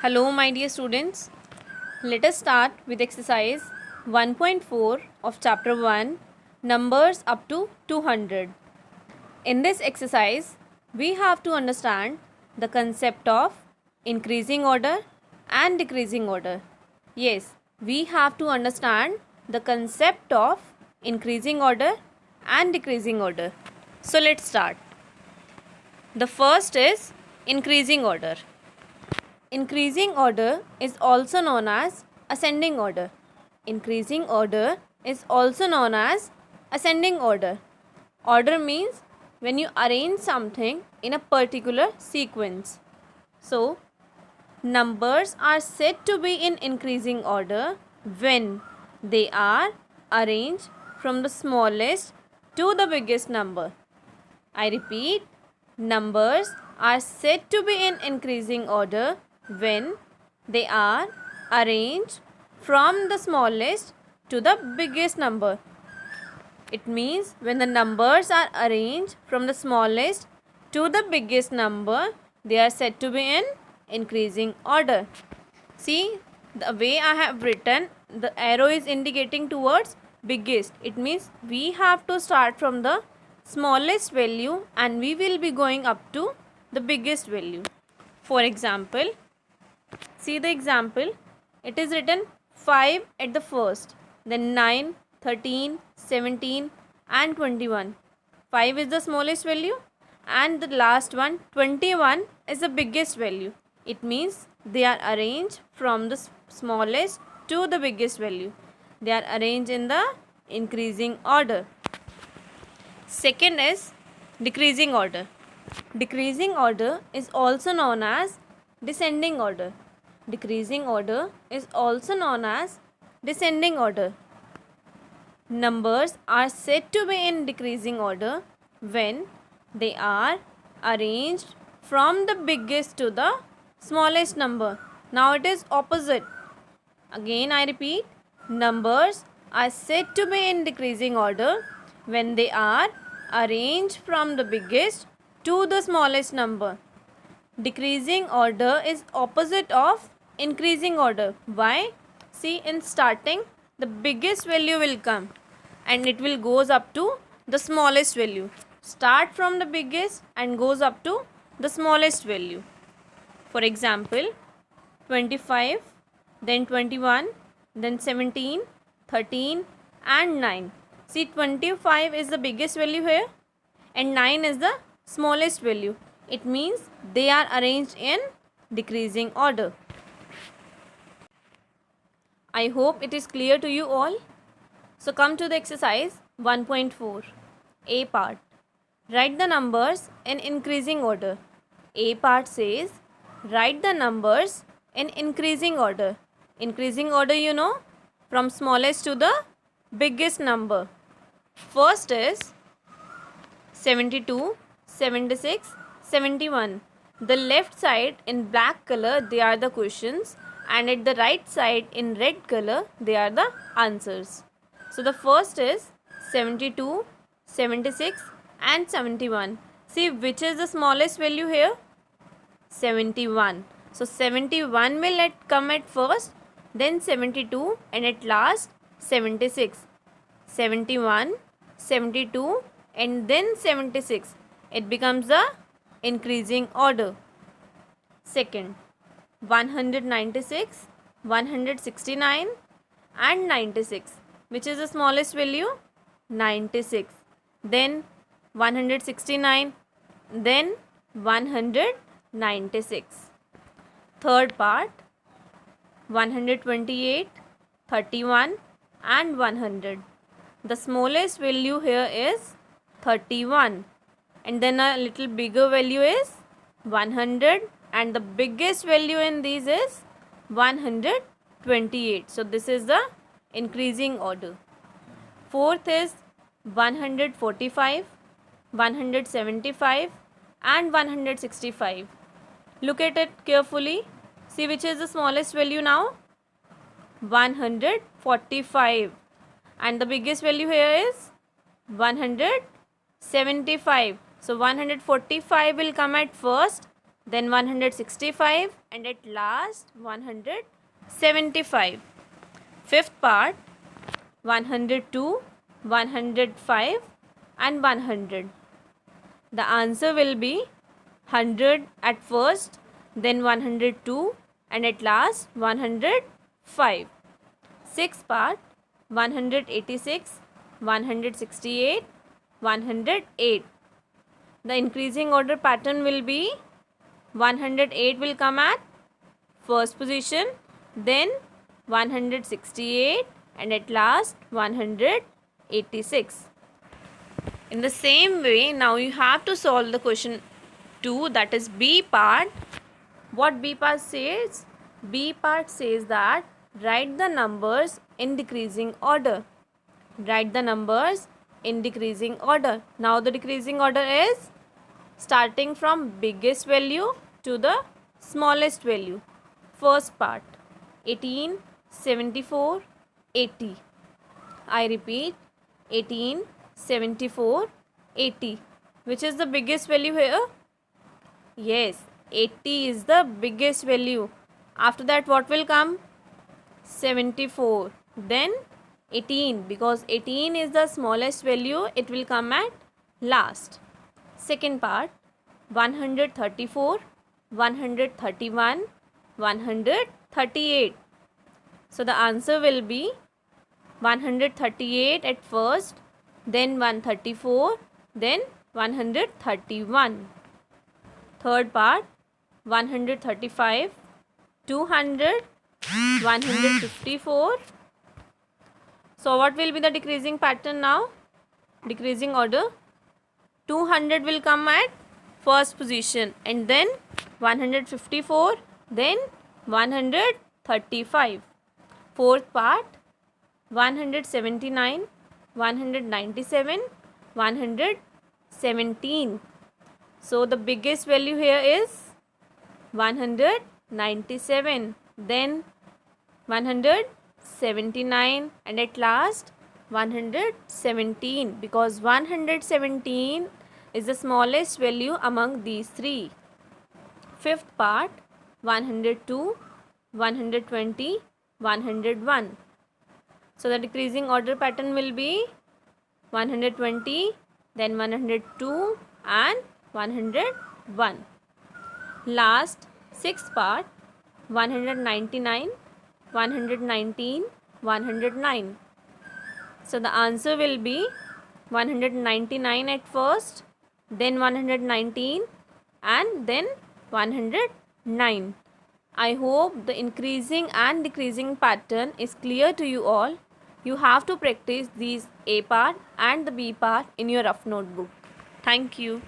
Hello, my dear students. Let us start with exercise 1.4 of chapter 1, numbers up to 200. In this exercise, we have to understand the concept of increasing order and decreasing order. Yes, we have to understand the concept of increasing order and decreasing order. So let's start. The first is increasing order. Increasing order is also known as ascending order. Increasing order is also known as ascending order. Order means when you arrange something in a particular sequence. So, numbers are said to be in increasing order when they are arranged from the smallest to the biggest number. I repeat, numbers are said to be in increasing order when they are arranged from the smallest to the biggest number. It means when the numbers are arranged from the smallest to the biggest number, they are said to be in increasing order. See, the way I have written, the arrow is indicating towards biggest. It means we have to start from the smallest value and we will be going up to the biggest value. For example, see the example. It is written 5 at the first, then 9, 13, 17 and 21. 5 is the smallest value and the last one 21 is the biggest value. It means they are arranged from the smallest to the biggest value. They are arranged in the increasing order. Second is decreasing order. Decreasing order is also known as descending order. Decreasing order is also known as descending order. Numbers are said to be in decreasing order when they are arranged from the biggest to the smallest number. Now it is opposite. Again I repeat, numbers are said to be in decreasing order when they are arranged from the biggest to the smallest number. Decreasing order is opposite of increasing order. Why? See, in starting the biggest value will come and it will goes up to the smallest value. Start from the biggest and goes up to the smallest value. For example, 25, then 21, then 17, 13 and 9. See, 25 is the biggest value here and 9 is the smallest value. It means they are arranged in decreasing order. I hope it is clear to you all. So come to the exercise 1.4. A part. Write the numbers in increasing order. A part says write the numbers in increasing order. Increasing order, you know, from smallest to the biggest number. First is 72, 76, 71. The left side in black color, they are the questions, and at the right side in red color, they are the answers. So the first is 72, 76 and 71. See which is the smallest value here? 71. So 71 will come at first, then 72 and at last 76. 71, 72 and then 76. It becomes the increasing order. Second, 196, 169 and 96. Which is the smallest value? 96. Then 169. Then 196. Third part, 128, 31 and 100. The smallest value here is 31 and then a little bigger value is 100 and the biggest value in these is 128. So this is the increasing order. Fourth is 145, 175 and 165. Look at it carefully. See which is the smallest value now? 145 and the biggest value here is 175. So 145 will come at first, then 165, and at last 175. Fifth part, 102, 105 and 100. The answer will be 100 at first, then 102 and at last 105. Sixth part, 186, 168, 108. The increasing order pattern will be 108 will come at first position, then 168 and at last 186. In the same way, now you have to solve the question 2, that is B part. What B part says? B part says that write the numbers in decreasing order. Write the numbers in decreasing order. Now the decreasing order is starting from biggest value to the smallest value. First part, 18, 74, 80. I repeat, 18, 74, 80. Which is the biggest value here? Yes, 80 is the biggest value. After that, what will come? 74. Then 18, because 18 is the smallest value, it will come at last. Second part, 134, 131, 138. So the answer will be 138 at first, then 134, then 131. Third part, 135, 200, 154. So what will be the decreasing pattern now? Decreasing order. 200 will come at first position, and then 154, then 135. Fourth part, 179, 197, 117. So the biggest value here is 197, then 179 and at last 117, because 117 is the smallest value among these three. Fifth part, 102, 120, 101. So the decreasing order pattern will be 120, then 102 and 101. Last, sixth part, 199, 119, 109. So the answer will be 199 at first, then 119 and then 109. I hope the increasing and decreasing pattern is clear to you all. You have to practice these A part and the B part in your rough notebook. Thank you.